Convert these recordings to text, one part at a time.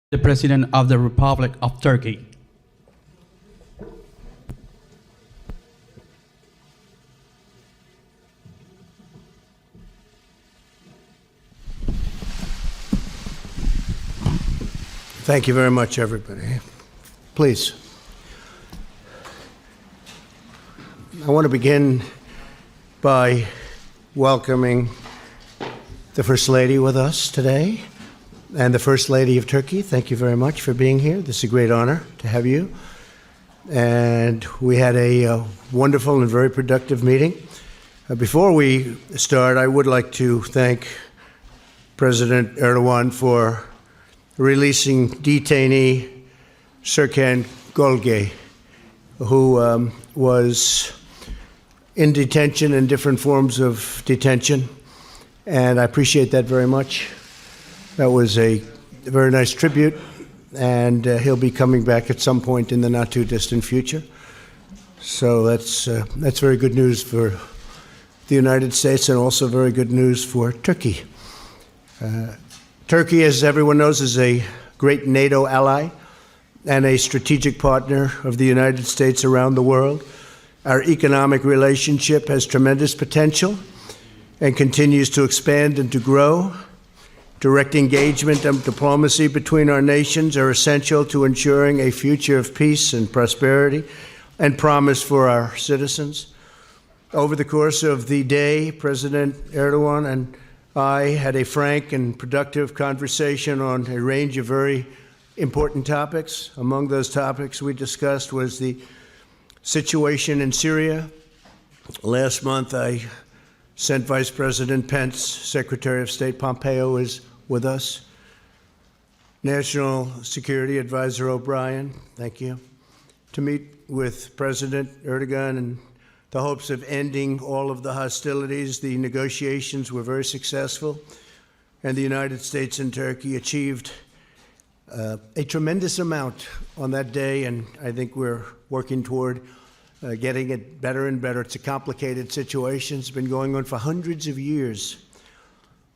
the President of the Republic of Turkey. Thank you very much, everybody. Please. I want to begin by welcoming the First Lady with us today and the First Lady of Turkey. Thank you very much for being here. This is a great honor to have you. And we had a wonderful and very productive meeting. Before we start, I would like to thank President Erdogan for releasing detainee Serkan Golge, who was in detention in different forms of detention, and I appreciate that very much. That was a very nice tribute, and he'll be coming back at some point in the not-too-distant future. So that's very good news for the United States and also very good news for Turkey. Turkey, as everyone knows, is a great NATO ally and a strategic partner of the United States around the world. Our economic relationship has tremendous potential and continues to expand and to grow. Direct engagement and diplomacy between our nations are essential to ensuring a future of peace and prosperity and promise for our citizens. Over the course of the day, President Erdogan and I had a frank and productive conversation on a range of very important topics. Among those topics we discussed was the situation in Syria. Last month, I sent Vice President Pence, Secretary of State Pompeo is with us, National Security Advisor O'Brien, thank you, to meet with President Erdogan in the hopes of ending all of the hostilities. The negotiations were very successful, and the United States and Turkey achieved a tremendous amount on that day, and I think we're working toward getting it better and better. It's a complicated situation. It's been going on for hundreds of years.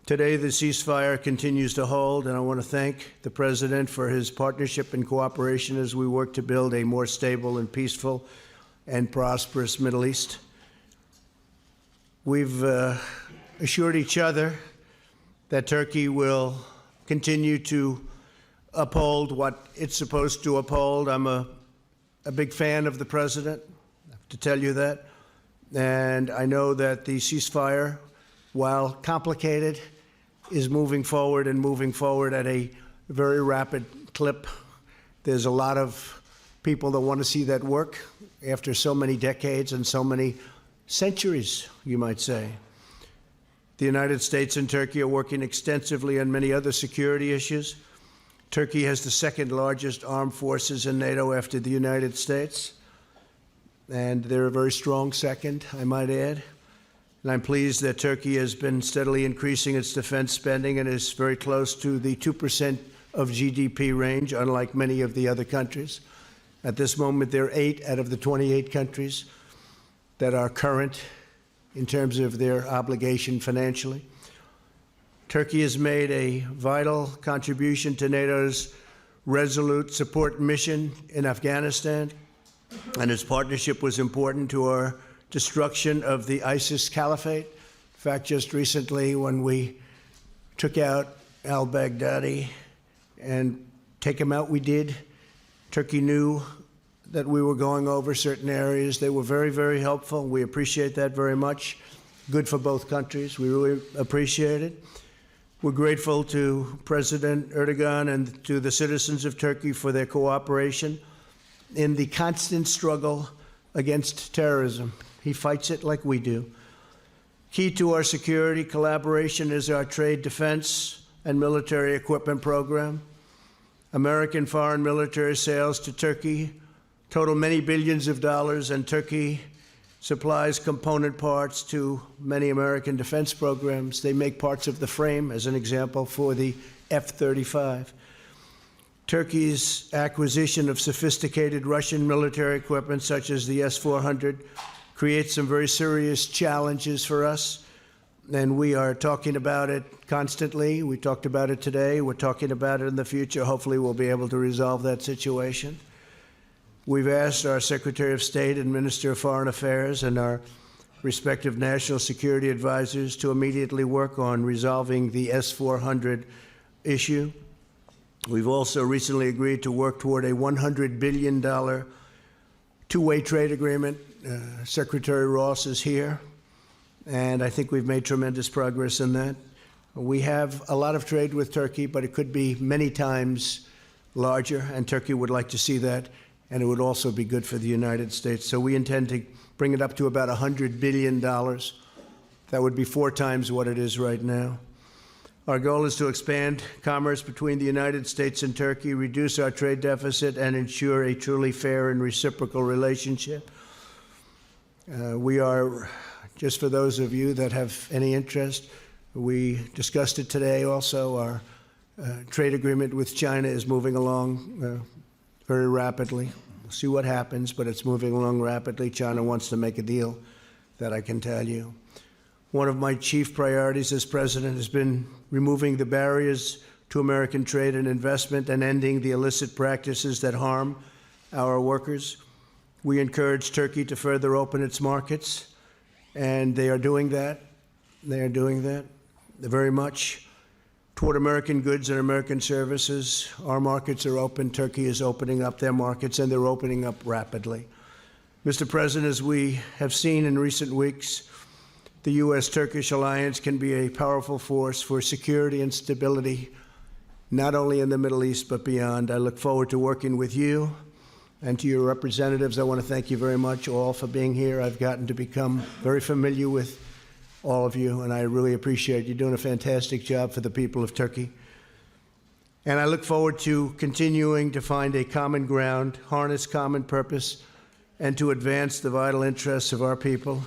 Today, the ceasefire continues to hold, and I want to thank the President for his partnership and cooperation as we work to build a more stable and peaceful and prosperous Middle East. We've assured each other that Turkey will continue to uphold what it's supposed to uphold. I'm a big fan of the President, I have to tell you that. And I know that the ceasefire, while complicated, is moving forward at a very rapid clip. There's a lot of people that want to see that work after so many decades and so many centuries, you might say. The United States and Turkey are working extensively on many other security issues. Turkey has the second largest armed forces in NATO after the United States, and they're a very strong second, I might add. And I'm pleased that Turkey has been steadily increasing its defense spending and is very close to the 2% of GDP range, unlike many of the other countries. At this moment, there are 8 out of the 28 countries that are current in terms of their obligation financially. Turkey has made a vital contribution to NATO's resolute support mission in Afghanistan, and its partnership was important to our destruction of the ISIS caliphate. In fact, just recently when we took out al-Baghdadi and take him out, we did. Turkey knew that we were going over certain areas. They were very, very helpful. We appreciate that very much. Good for both countries. We really appreciate it. We're grateful to President Erdogan and to the citizens of Turkey for their cooperation in the constant struggle against terrorism. He fights it like we do. Key to our security collaboration is our trade defense and military equipment program. American foreign military sales to Turkey total many billions of dollars, and Turkey supplies component parts to many American defense programs. They make parts of the frame, as an example, for the F-35. Turkey's acquisition of sophisticated Russian military equipment, such as the S-400, creates some very serious challenges for us and we are talking about it constantly. We talked about it today. We're talking about it in the future. Hopefully, we'll be able to resolve that situation. We've asked our Secretary of State and Minister of Foreign Affairs and our respective national security advisors to immediately work on resolving the S-400 issue. We've also recently agreed to work toward a $100 billion two-way trade agreement. Secretary Ross is here, and I think we've made tremendous progress in that. We have a lot of trade with Turkey, but it could be many times larger, and Turkey would like to see that, and it would also be good for the United States. So we intend to bring it up to about $100 billion. That would be 4 times what it is right now. Our goal is to expand commerce between the United States and Turkey, reduce our trade deficit, and ensure a truly fair and reciprocal relationship. We are, just for those of you that have any interest, we discussed it today also. Our trade agreement with China is moving along very rapidly. We'll see what happens, but it's moving along rapidly. China wants to make a deal, that I can tell you. One of my chief priorities as president has been removing the barriers to American trade and investment and ending the illicit practices that harm our workers. We encourage Turkey to further open its markets, and they are doing that. They are doing that very much toward American goods and American services. Our markets are open. Turkey is opening up their markets, and they're opening up rapidly. Mr. President, as we have seen in recent weeks, the U.S.-Turkish alliance can be a powerful force for security and stability, not only in the Middle East, but beyond. I look forward to working with you and to your representatives. I want to thank you very much all for being here. I've gotten to become very familiar with all of you, and I really appreciate you doing a fantastic job for the people of Turkey. And I look forward to continuing to find a common ground, harness common purpose, and to advance the vital interests of our people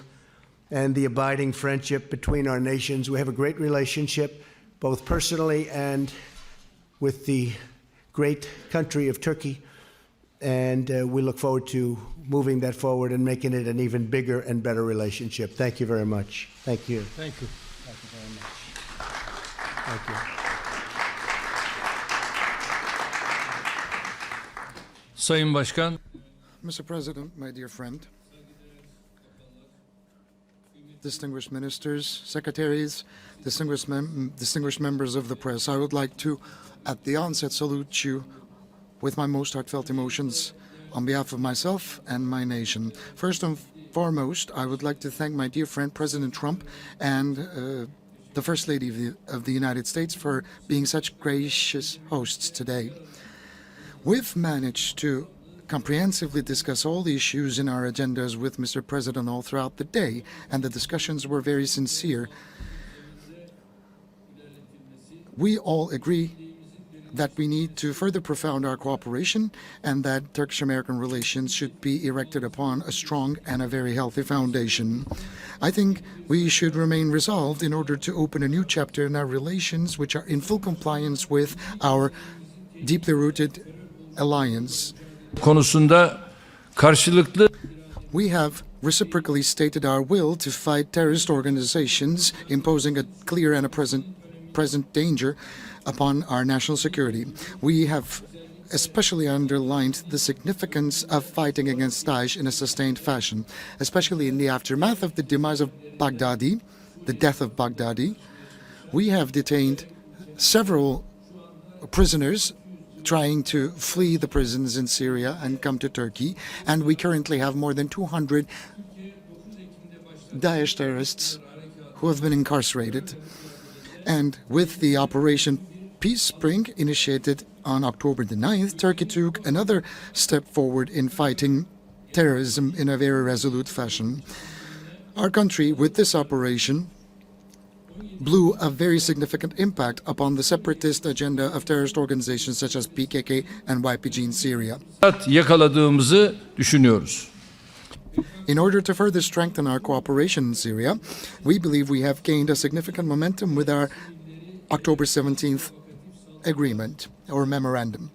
and the abiding friendship between our nations. We have a great relationship, both personally and with the great country of Turkey, and we look forward to moving that forward and making it an even bigger and better relationship. Thank you very much. Thank you. Thank you. Thank you very much. Thank you. Sayın Başkan, Mr. President, my dear friend, distinguished ministers, secretaries, distinguished members of the press, I would like to, at the onset, salute you with my most heartfelt emotions on behalf of myself and my nation. First and foremost, I would like to thank my dear friend President Trump and the First Lady of the United States for being such gracious hosts today. We've managed to comprehensively discuss all the issues in our agendas with Mr. President all throughout the day, and the discussions were very sincere. We all agree that we need to further profound our cooperation and that Turkish-American relations should be erected upon a strong and a very healthy foundation. I think we should remain resolved in order to open a new chapter in our relations which are in full compliance with our deeply rooted alliance. konusunda karşılıklı We have reciprocally stated our will to fight terrorist organizations imposing a clear and a present danger upon our national security. We have especially underlined the significance of fighting against Daesh in a sustained fashion, especially in the aftermath of the demise of Baghdadi, the death of Baghdadi. We have detained several prisoners trying to flee the prisons in Syria and come to Turkey, and we currently have more than 200 Daesh terrorists who have been incarcerated. And with the Operation Peace Spring initiated on October the 9th, Turkey took another step forward in fighting terrorism in a very resolute fashion. Our country, with this operation, blew a very significant impact upon the separatist agenda of terrorist organizations such as PKK and YPG in Syria. yakaladığımızı düşünüyoruz. In order to further strengthen our cooperation in Syria, we believe we have gained a significant momentum with our October 17th agreement or memorandum.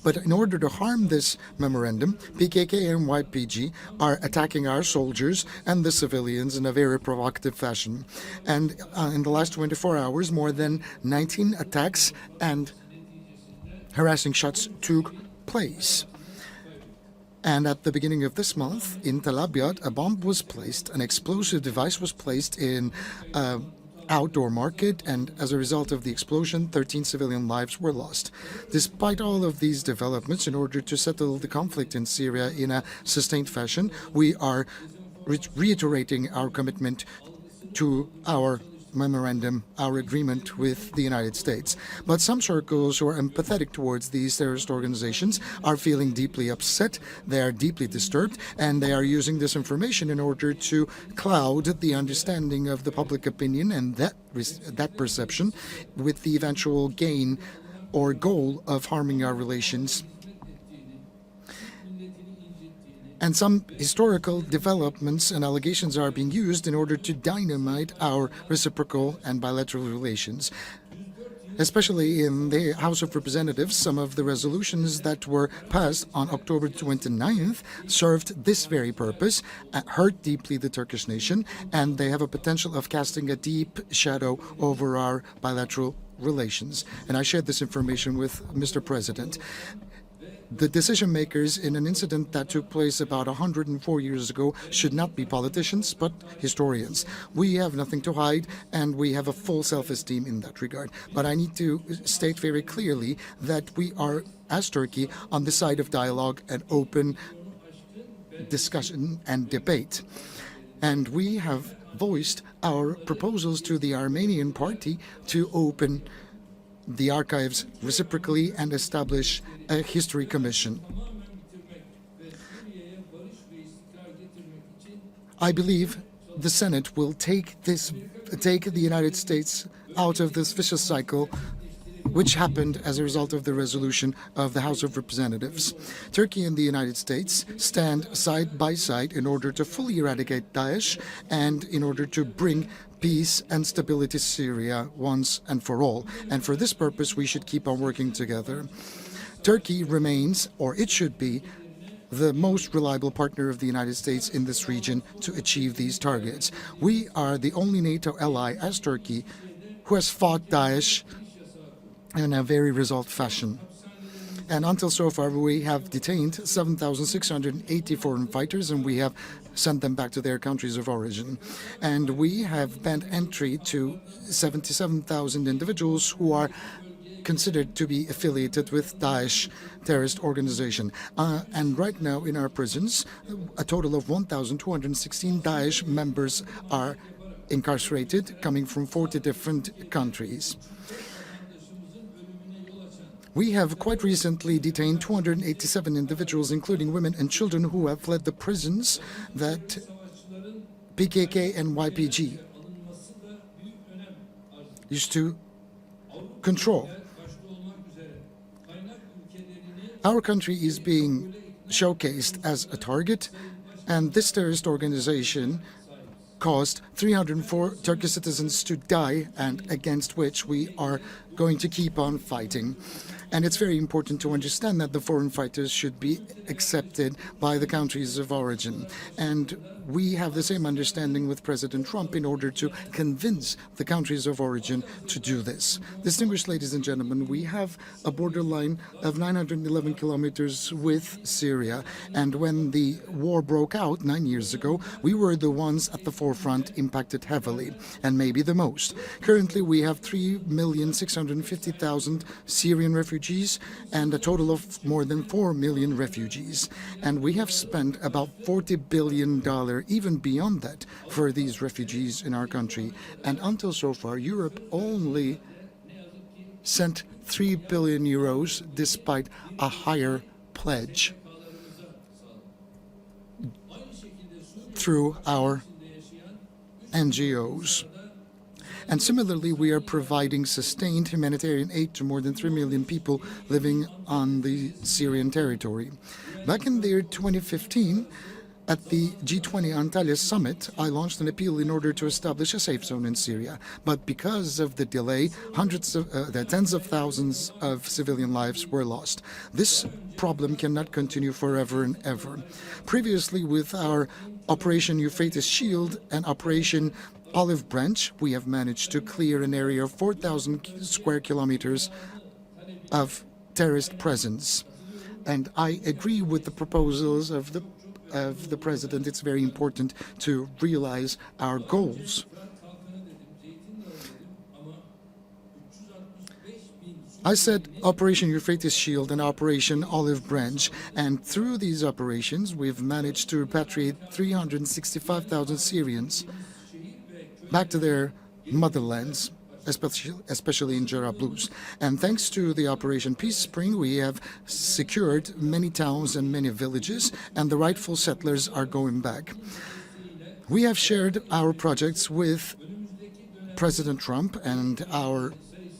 But in order to harm this memorandum, PKK and YPG are attacking our soldiers and the civilians in a very provocative fashion. And in the last 24 hours, more than 19 attacks and harassing shots took place. And at the beginning of this month, in Tel Abyad, a bomb was placed, an explosive device was placed in an outdoor market, and as a result of the explosion, 13 civilian lives were lost. Despite all of these developments, in order to settle the conflict in Syria in a sustained fashion, we are reiterating our commitment to our memorandum, our agreement with the United States. But some circles who are empathetic towards these terrorist organizations are feeling deeply upset, they are deeply disturbed, and they are using this information in order to cloud the understanding of the public opinion and that perception with the eventual gain or goal of harming our relations. And some historical developments and allegations are being used in order to dynamite our reciprocal and bilateral relations. Especially in the House of Representatives, some of the resolutions that were passed on October 29th served this very purpose, hurt deeply the Turkish nation, and they have a potential of casting a deep shadow over our bilateral relations. And I shared this information with Mr. President. The decision makers in an incident that took place about 104 years ago should not be politicians, but historians. We have nothing to hide, and we have a full self-esteem in that regard. But I need to state very clearly that we are, as Turkey, on the side of dialogue and open discussion and debate. And we have voiced our proposals to the Armenian party to open the archives reciprocally and establish a history commission. I believe the Senate will take the United States out of this vicious cycle which happened as a result of the resolution of the House of Representatives. Turkey and the United States stand side by side in order to fully eradicate Daesh and in order to bring peace and stability to Syria once and for all. And for this purpose, we should keep on working together. Turkey remains, or it should be, the most reliable partner of the United States in this region to achieve these targets. We are the only NATO ally, as Turkey, who has fought Daesh in a very resolved fashion. And until so far, we have detained 7,680 foreign fighters, and we have sent them back to their countries of origin. And we have banned entry to 77,000 individuals who are considered to be affiliated with Daesh terrorist organization. And right now in our prisons, a total of 1,216 Daesh members are incarcerated, coming from 40 different countries. We have quite recently detained 287 individuals, including women and children, who have fled the prisons that PKK and YPG used to control. Our country is being showcased as a target, and this terrorist organization caused 304 Turkish citizens to die, and against which we are going to keep on fighting. And it's very important to understand that the foreign fighters should be accepted by the countries of origin. And we have the same understanding with President Trump in order to convince the countries of origin to do this. Distinguished ladies and gentlemen, we have a borderline of 911 kilometers with Syria. And when the war broke out 9 years ago, we were the ones at the forefront impacted heavily, and maybe the most. Currently, we have 3,650,000 Syrian refugees and a total of more than 4 million refugees. And we have spent about $40 billion, even beyond that, for these refugees in our country. And until so far, Europe only sent 3 billion euros despite a higher pledge through our NGOs. And similarly, we are providing sustained humanitarian aid to more than 3 million people living on the Syrian territory. Back in the year 2015, At the G20 Antalya summit, I launched an appeal in order to establish a safe zone in Syria. But because of the delay, tens of thousands of civilian lives were lost. This problem cannot continue forever and ever. Previously, with our Operation Euphrates Shield and Operation Olive Branch, we have managed to clear an area of 4,000 square kilometers of terrorist presence. And I agree with the proposals of the President. It's very important to realize our goals. I said Operation Euphrates Shield and Operation Olive Branch, and through these operations, we've managed to repatriate 365,000 Syrians back to their motherlands, especially in Jarablus. And thanks to the Operation Peace Spring, we have secured many towns and many villages, and the rightful settlers are going back. We have shared our projects with President Trump and our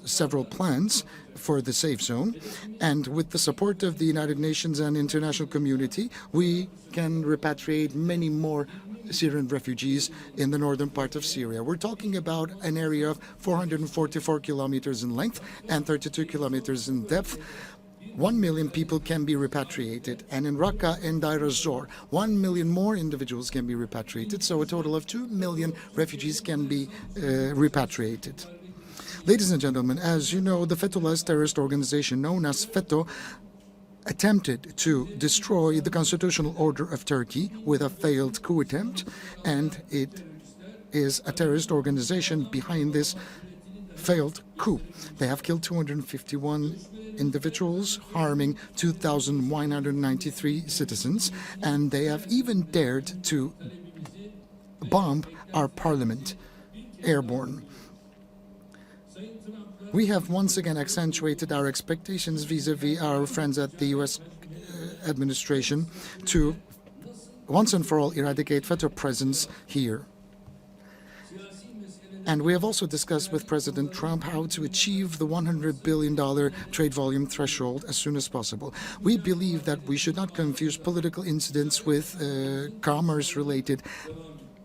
several plans for the safe zone, and with the support of the United Nations and international community, we can repatriate many more Syrian refugees in the northern part of Syria. We're talking about an area of 444 kilometers in length and 32 kilometers in depth. 1 million people can be repatriated, and in Raqqa and Deir ez-Zor, 1 million more individuals can be repatriated, so a total of 2 million refugees can be repatriated. Ladies and gentlemen, as you know, the Fethullahist terrorist organization known as FETÖ attempted to destroy the constitutional order of Turkey with a failed coup attempt, and it is a terrorist organization behind this failed coup. They have killed 251 individuals, harming 2,193 citizens, and they have even dared to bomb our parliament airborne. We have once again accentuated our expectations vis-à-vis our friends at the U.S. administration to once and for all eradicate FETÖ presence here. And we have also discussed with President Trump how to achieve the $100 billion trade volume threshold as soon as possible. We believe that we should not confuse political incidents with commerce-related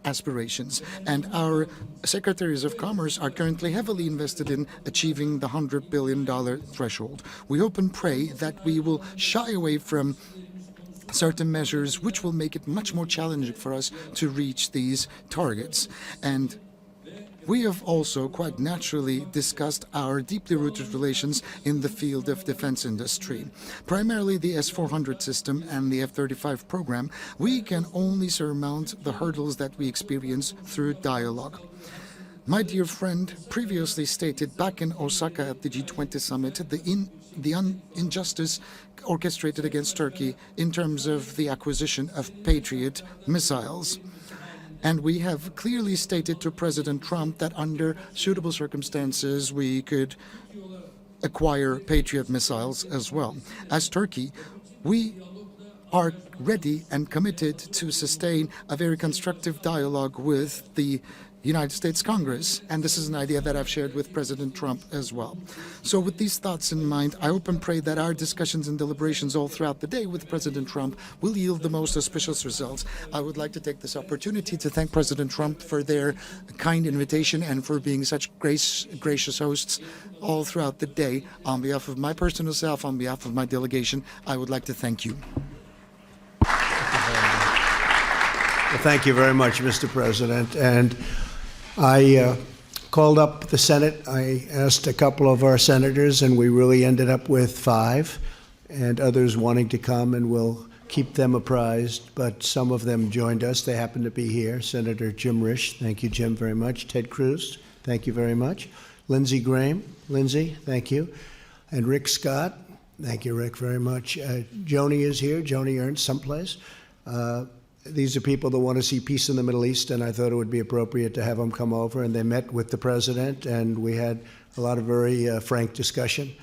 aspirations, and our secretaries of commerce are currently heavily invested in achieving the $100 billion threshold. We hope and pray that we will shy away from certain measures which will make it much more challenging for us to reach these targets. And we have also quite naturally discussed our deeply rooted relations in the field of defense industry. Primarily the S-400 system and the F-35 program, we can only surmount the hurdles that we experience through dialogue. My dear friend previously stated back in Osaka at the G20 summit the injustice orchestrated against Turkey in terms of the acquisition of Patriot missiles. And we have clearly stated to President Trump that under suitable circumstances we could acquire Patriot missiles as well. As Turkey, we are ready and committed to sustain a very constructive dialogue with the United States Congress, and this is an idea that I've shared with President Trump as well. So with these thoughts in mind, I hope and pray that our discussions and deliberations all throughout the day with President Trump will yield the most auspicious results. I would like to take this opportunity to thank President Trump for their kind invitation and for being such gracious hosts all throughout the day. On behalf of my personal self, on behalf of my delegation, I would like to thank you. Well, thank you very much, Mr. President. And I called up the Senate. I asked a couple of our senators, and we really ended up with 5, and others wanting to come, and we'll keep them apprised. But some of them joined us. They happen to be here. Senator Jim Risch, thank you, Jim, very much. Ted Cruz, thank you very much. Lindsey Graham, Lindsey, thank you. And Rick Scott, thank you, Rick, very much. Joni is here, Joni Ernst, someplace. These are people that want to see peace in the Middle East, and I thought it would be appropriate to have them come over. And they met with the president, and we had a lot of very frank discussion.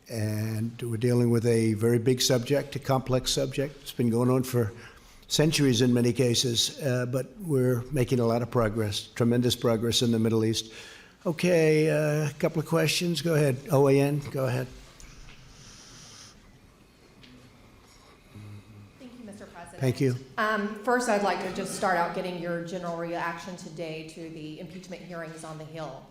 And we're dealing with a very big subject, a complex subject. It's been going on for centuries in many cases, but we're making a lot of progress, tremendous progress in the Middle East. Okay, a couple of questions. Go ahead. OAN, go ahead. Thank you, Mr. President. Thank you. First, I'd like to just start out getting your general reaction today to the impeachment hearings on the Hill.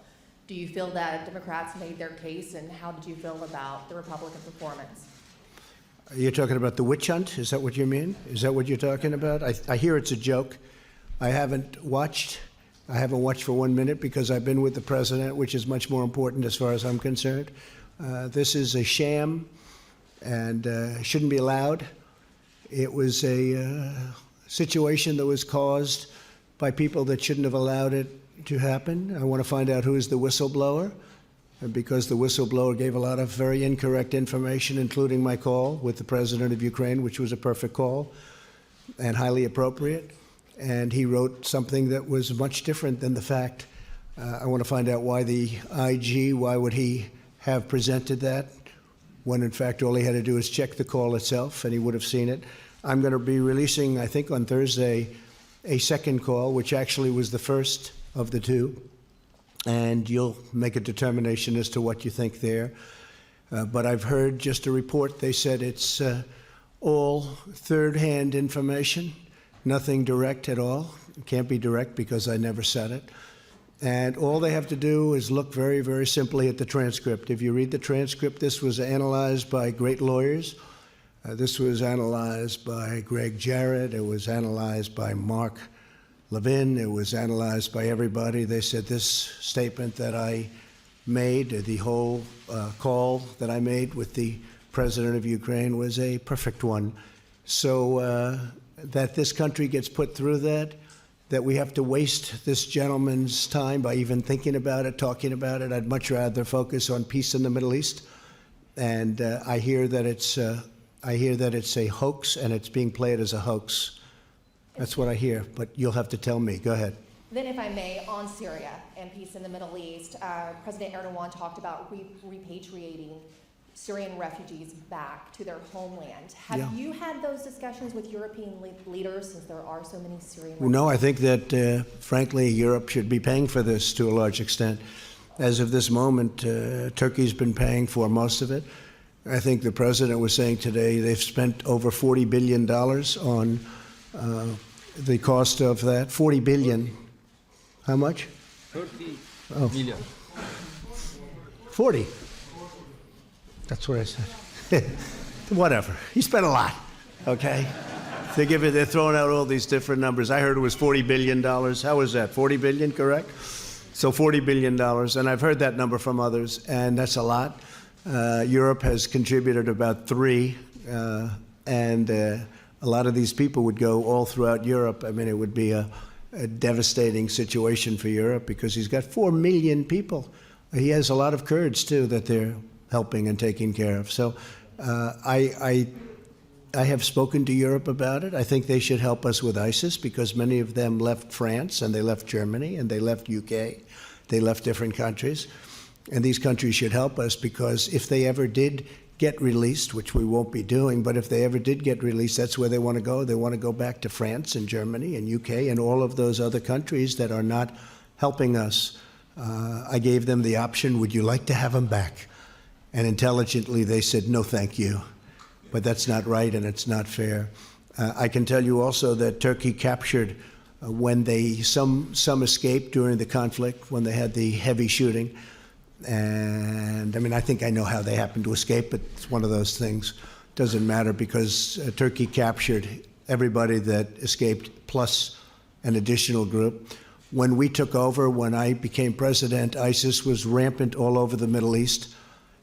Do you feel that Democrats made their case, and how did you feel about the Republican performance? You're talking about the witch hunt? Is that what you mean? Is that what you're talking about? I hear it's a joke. I haven't watched for 1 minute because I've been with the president, which is much more important as far as I'm concerned. This is a sham and shouldn't be allowed. It was a situation that was caused by people that shouldn't have allowed it to happen. I want to find out who is the whistleblower, because the whistleblower gave a lot of very incorrect information, including my call with the president of Ukraine, which was a perfect call and highly appropriate. And he wrote something that was much different than the fact. I want to find out why the IG, why would he have presented that when in fact all he had to do is check the call itself and he would have seen it. I'm going to be releasing, I think on Thursday, a second call, which actually was the first of the two. And you'll make a determination as to what you think there. But I've heard just a report. They said it's all third-hand information, nothing direct at all. It can't be direct because I never said it. And all they have to do is look very, very simply at the transcript. If you read the transcript, this was analyzed by great lawyers. This was analyzed by Greg Jarrett. It was analyzed by Mark Levin. It was analyzed by everybody. They said this statement that I made, the whole call that I made with the president of Ukraine, was a perfect one. So that this country gets put through that we have to waste this gentleman's time by even thinking about it, talking about it. I'd much rather focus on peace in the Middle East. And I hear that it's a hoax, and it's being played as a hoax. That's what I hear, but you'll have to tell me. Go ahead. Then, if I may, on Syria and peace in the Middle East, President Erdogan talked about repatriating Syrian refugees back to their homeland. Have you had those discussions with European leaders, since there are so many Syrian refugees? No, I think that, frankly, Europe should be paying for this to a large extent. As of this moment, Turkey's been paying for most of it. I think the president was saying today they've spent over $40 billion on the cost of that. $40 billion. How much? 30 Oh. milyar. 40. That's what I said. Whatever. He spent a lot. Okay. They're throwing out all these different numbers. I heard it was $40 billion. How was that? 40 billion, correct? So $40 billion. And I've heard that number from others, and that's a lot. Europe has contributed about $3 billion, and a lot of these people would go all throughout Europe. I mean, it would be a devastating situation for Europe because he's got 4 million people. He has a lot of Kurds, too, that they're helping and taking care of. So I have spoken to Europe about it. I think they should help us with ISIS because many of them left France and they left Germany and they left UK. They left different countries. And these countries should help us because if they ever did get released, which we won't be doing, but if they ever did get released, that's where they want to go. They want to go back to France and Germany and UK and all of those other countries that are not helping us. I gave them the option, would you like to have them back? And intelligently they said, no, thank you. But that's not right and it's not fair. I can tell you also that Turkey captured when some escaped during the conflict, when they had the heavy shooting. And I mean, I think I know how they happened to escape, but it's one of those things. Doesn't matter because Turkey captured everybody that escaped plus an additional group. When we took over, when I became president, ISIS was rampant all over the Middle East.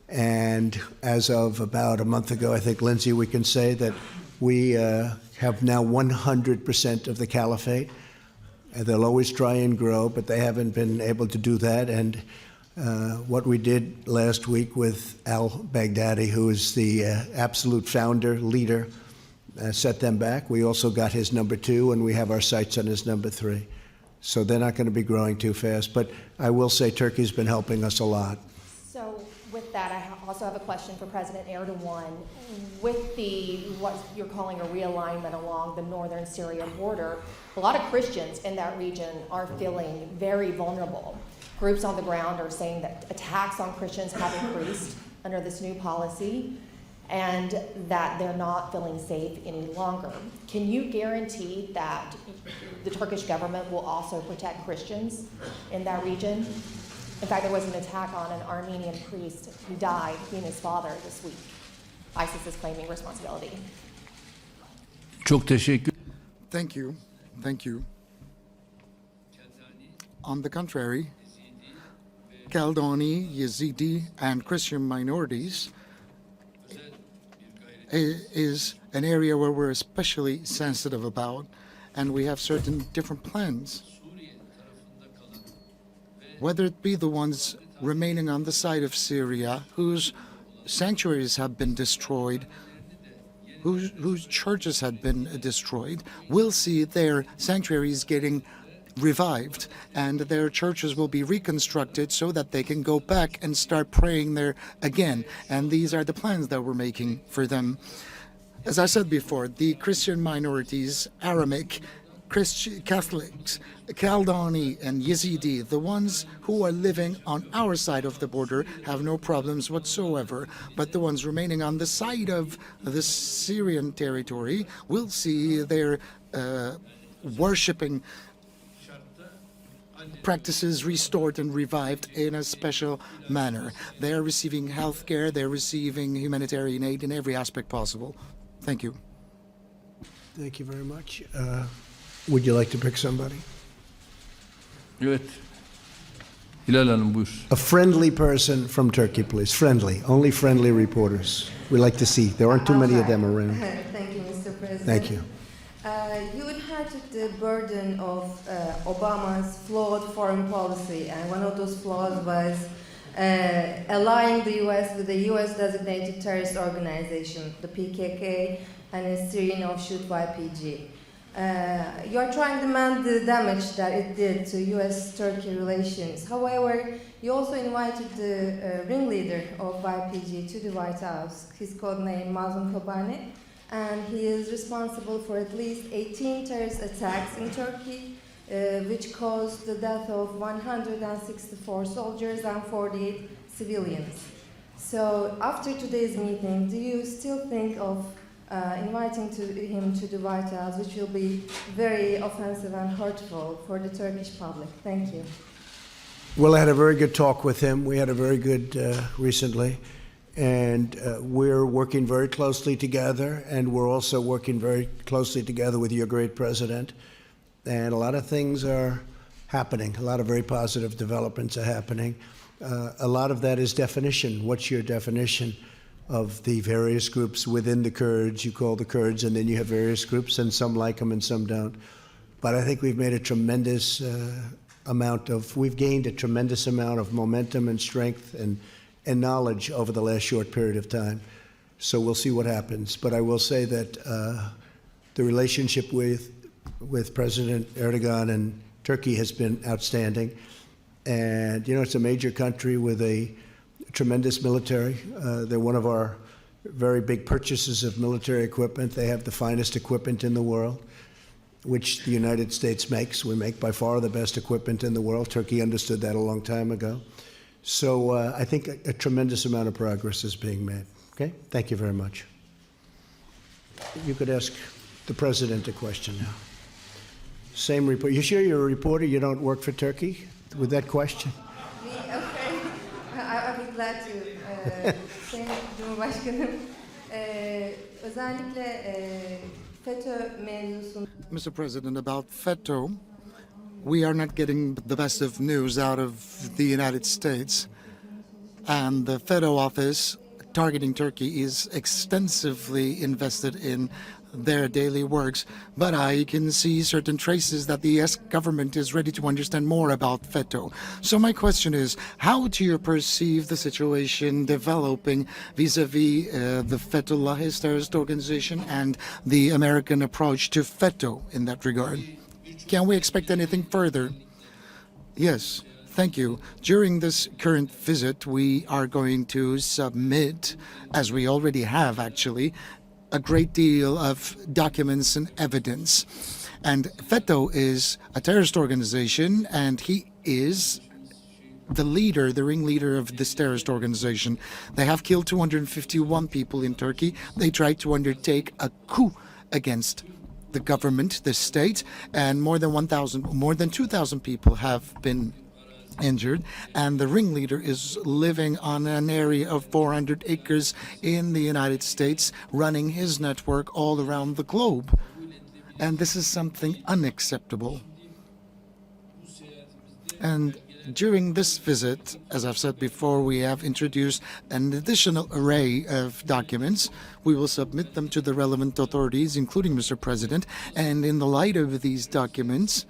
And as of about a month ago, I think, Lindsay, we can say that we have now 100% of the caliphate. And they'll always try and grow, but they haven't been able to do that. And what we did last week with al-Baghdadi, who is the absolute founder, leader, set them back. We also got his number 2, and we have our sights on his number 3. So they're not going to be growing too fast. But I will say Turkey's been helping us a lot. So with that, I also have a question for President Erdogan. With what you're calling a realignment along the northern Syria border, a lot of Christians in that region are feeling very vulnerable. Groups on the ground are saying that attacks on Christians have increased under this new policy. and that they're not feeling safe any longer. Can you guarantee that the Turkish government will also protect Christians in that region? In fact, there was an attack on an Armenian priest who died, he and his father, this week. ISIS is claiming responsibility. Çok teşekkür. Thank you. Thank you. On the contrary, Kaldani, Yazidi, and Christian minorities is an area where we're especially sensitive about, and we have certain different plans. Whether it be the ones remaining on the side of Syria, whose sanctuaries have been destroyed, whose churches had been destroyed, will see their sanctuaries getting revived, and their churches will be reconstructed so that they can go back and start praying there again. And these are the plans that we're making for them. As I said before, the Christian minorities, Aramaic, Catholics, Kaldani, and Yazidi, the ones who are living on our side of the border, have no problems whatsoever. But the ones remaining on the side of the Syrian territory will see their worshipping practices restored and revived in a special manner. They're receiving health care, they're receiving humanitarian aid in every aspect possible. Thank you. Thank you very much. Would you like to pick somebody? Evet. Hilal Hanım buyur. A friendly person from Turkey, please. Friendly. Only friendly reporters. We like to see. There aren't too many of them around. Thank you, Mr. President. Thank you. You inherited the burden of Obama's flawed foreign policy, and one of those flaws was allying the U.S. with the U.S. designated terrorist organization, the PKK, and its Syrian offshoot YPG. You are trying to mend the damage that it did to U.S.-Turkey relations. However, you also invited the ringleader of YPG to the White House. His codename Mazlum Kobane, and he is responsible for at least 18 terrorist attacks in Turkey, which caused the death of 164 soldiers and 48 civilians. So after today's meeting, do you still think of inviting him to the White House, which will be very offensive and hurtful for the Turkish public? Thank you. Well, I had a very good talk with him. We had a very good recently. And we're working very closely together, and we're also working very closely together with your great president. And a lot of things are happening. A lot of very positive developments are happening. A lot of that is definition. What's your definition of the various groups within the Kurds? You call the Kurds, and then you have various groups, and some like them and some don't. But I think we've made a tremendous we've gained a tremendous amount of momentum and strength and knowledge over the last short period of time. So we'll see what happens. But I will say that the relationship with President Erdogan and Turkey has been outstanding. And, you know, it's a major country with a tremendous military. They're one of our very big purchases of military equipment. They have the finest equipment in the world, which the United States makes. We make by far the best equipment in the world. Turkey understood that a long time ago. So I think a tremendous amount of progress is being made. Okay? Thank you very much. You could ask the president a question now. Same report. You sure you're a reporter? You don't work for Turkey with that question? Okay. I'll be glad to. Sayın Cumhurbaşkanım, özellikle FETÖ mevzusunda. Mr. President, about FETÖ, we are not getting the best of news out of the United States. And the FETÖ office targeting Turkey is extensively invested in their daily works. But I can see certain traces that the US government is ready to understand more about FETÖ. So my question is, how do you perceive the situation developing vis-a-vis the Fethullahist terrorist organization and the American approach to FETÖ in that regard? Can we expect anything further? Yes, thank you. During this current visit, we are going to submit, as we already have actually, a great deal of documents and evidence. And FETÖ is a terrorist organization, and he is the ringleader of this terrorist organization. They have killed 251 people in Turkey. They tried to undertake a coup against the government, the state, and more than 2,000 people have been injured, and the ringleader is living on an area of 400 acres in the United States, running his network all around the globe. And this is something unacceptable. And during this visit, as I've said before, we have introduced an additional array of documents. We will submit them to the relevant authorities, including Mr. President, and in the light of these documents,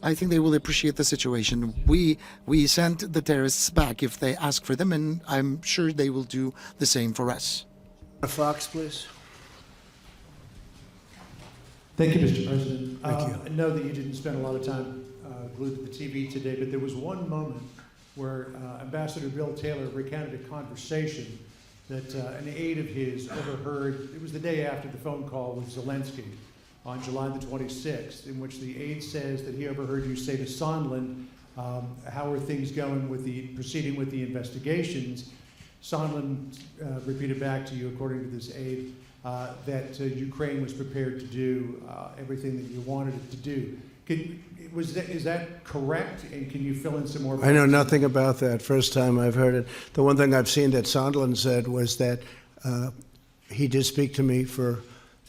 I think they will appreciate the situation. We send the terrorists back if they ask for them, and I'm sure they will do the same for us. Fox, please. Thank you, Mr. President. Thank you. I know that you didn't spend a lot of time glued to the TV today, but there was one moment where Ambassador Bill Taylor recounted a conversation that an aide of his overheard. It was the day after the phone call with Zelensky on July the 26th, in which the aide says that he overheard you say to Sondland, how are things going with proceeding with the investigations? Sondland repeated back to you, according to this aide, that Ukraine was prepared to do everything that you wanted it to do. Is that correct? And can you fill in some more? I know nothing about that. First time I've heard it. The one thing I've seen that Sondland said was that he did speak to me for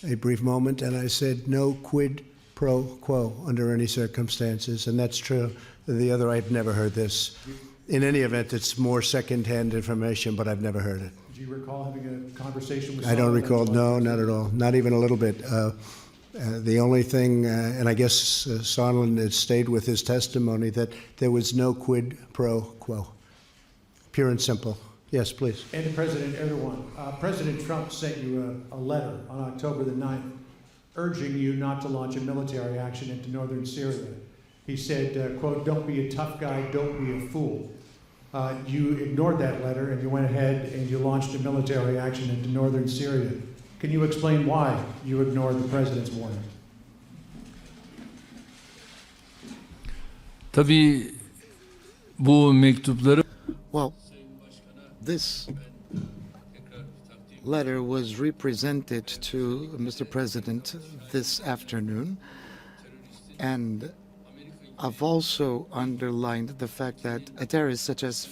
a brief moment, and I said no quid pro quo under any circumstances, and that's true. The other, I've never heard this. In any event, it's more second-hand information, but I've never heard it. Do you recall having a conversation with Sondland? I don't recall. No, not at all. Not even a little bit. The only thing, and I guess Sondland had stayed with his testimony, that there was no quid pro quo. Pure and simple. Yes, please. And to President Erdogan, President Trump sent you a letter on October the 9th urging you not to launch a military action into northern Syria. He said, quote, don't be a tough guy, don't be a fool. You ignored that letter and you went ahead and you launched a military action into northern Syria. Can you explain why you ignored the president's warning? Tabii bu mektupları Well, this letter was represented to Mr. President this afternoon, and I've also underlined the fact that a terrorist such as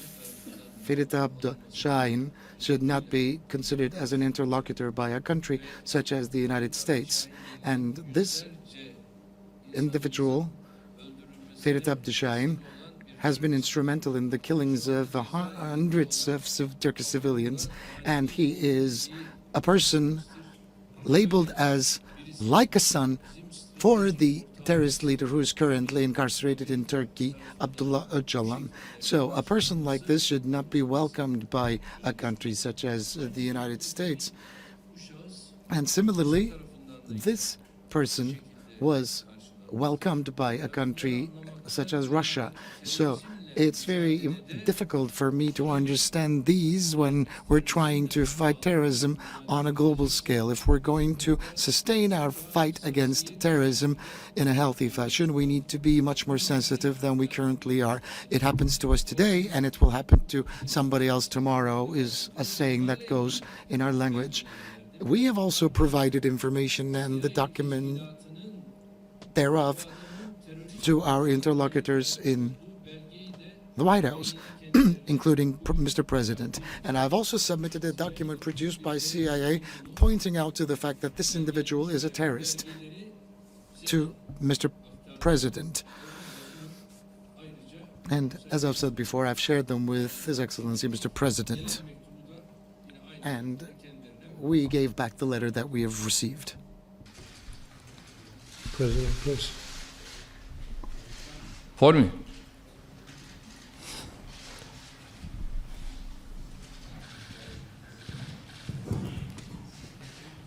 Ferit Abd-Shahin should not be considered as an interlocutor by a country such as the United States. And this individual, Ferit Abd-Shahin, has been instrumental in the killings of hundreds of Turkish civilians, and he is a person labeled as like a son for the terrorist leader who is currently incarcerated in Turkey, Abdullah Öcalan. So a person like this should not be welcomed by a country such as the United States. And similarly, this person was welcomed by a country such as Russia. So it's very difficult for me to understand these when we're trying to fight terrorism on a global scale. If we're going to sustain our fight against terrorism in a healthy fashion, we need to be much more sensitive than we currently are. It happens to us today, and it will happen to somebody else tomorrow, is a saying that goes in our language. We have also provided information and the document thereof to our interlocutors in the White House, including Mr. President. And I've also submitted a document produced by CIA pointing out to the fact that this individual is a terrorist to Mr. President. And as I've said before, I've shared them with His Excellency Mr. President. And we gave back the letter that we have received. President, please. for me.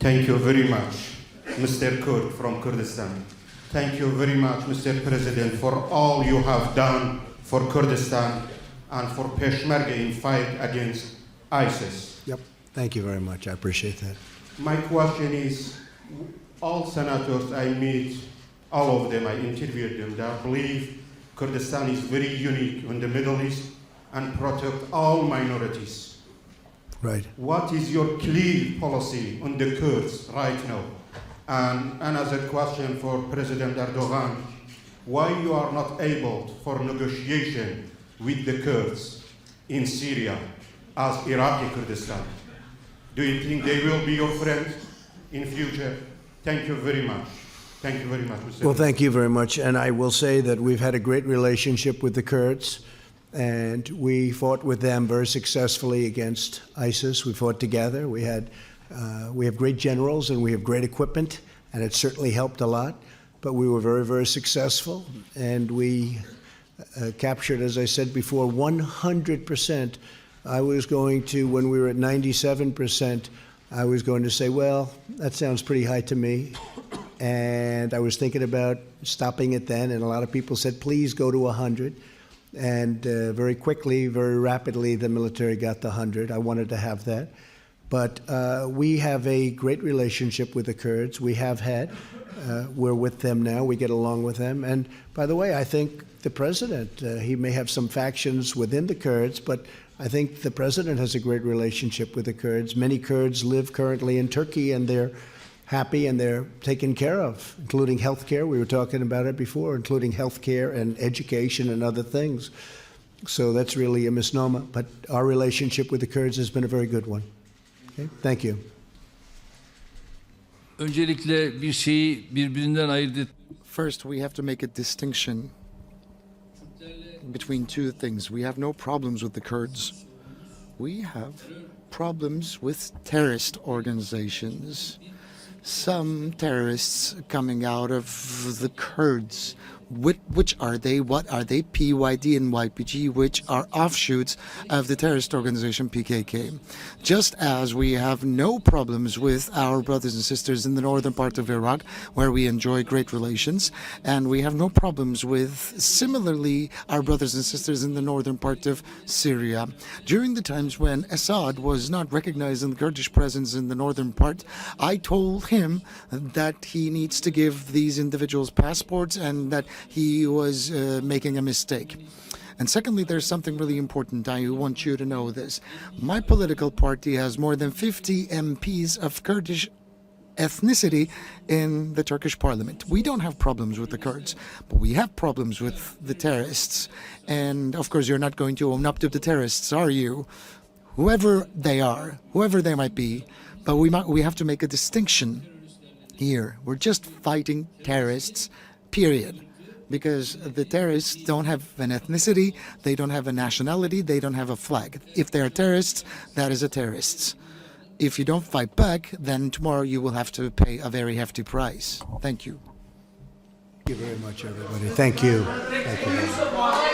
Thank you very much, Mr. Kurd from Kurdistan. Thank you very much, Mr. President, for all you have done for Kurdistan and for Peshmerga in fight against ISIS. Yep. Thank you very much. I appreciate that. My question is, all senators I meet, all of them, I interviewed them, they believe Kurdistan is very unique in the Middle East and protect all minorities. Right. What is your clear policy on the Kurds right now? And another question for President Erdogan, why you are not able for negotiation with the Kurds in Syria as Iraqi Kurdistan? Do you think they will be your friends in future? Thank you very much. Thank you very much, Mr. Well, thank you very much. And I will say that we've had a great relationship with the Kurds, and we fought with them very successfully against ISIS. We fought together. We have great generals and we have great equipment, and it certainly helped a lot. But we were very, very successful, and we captured, as I said before, 100%. I was going to, when we were at 97%, I was going to say, well, that sounds pretty high to me. And I was thinking about stopping it then, and a lot of people said, please go to 100. And very quickly, very rapidly, the military got the 100. I wanted to have that. But we have a great relationship with the Kurds. We have had. We're with them now. We get along with them. And by the way, I think the president, he may have some factions within the Kurds, but I think the president has a great relationship with the Kurds. Many Kurds live currently in Turkey, and they're happy and they're taken care of, including health care. We were talking about it before, including health care and education and other things. So that's really a misnomer. But our relationship with the Kurds has been a very good one. Okay? Thank you. Öncelikle bir şeyi birbirinden ayırt et. First, we have to make a distinction between two things. We have no problems with the Kurds. We have problems with terrorist organizations. Some terrorists coming out of the Kurds. Which are they? What are they? PYD and YPG, which are offshoots of the terrorist organization PKK. Just as we have no problems with our brothers and sisters in the northern part of Iraq, where we enjoy great relations, and we have no problems with, similarly, our brothers and sisters in the northern part of Syria. During the times when Assad was not recognizing the Kurdish presence in the northern part, I told him that he needs to give these individuals passports and that he was making a mistake. And secondly, there's something really important. I want you to know this. My political party has more than 50 MPs of Kurdish ethnicity in the Turkish parliament. We don't have problems with the Kurds, but we have problems with the terrorists. And of course, you're not going to own up to the terrorists, are you? Whoever they are, whoever they might be, but we have to make a distinction here. We're just fighting terrorists, period. Because the terrorists don't have an ethnicity, they don't have a nationality, they don't have a flag. If they are terrorists, that is a terrorists. If you don't fight back, then tomorrow you will have to pay a very hefty price. Thank you. Thank you very much, everybody. Thank you. Thank you very much.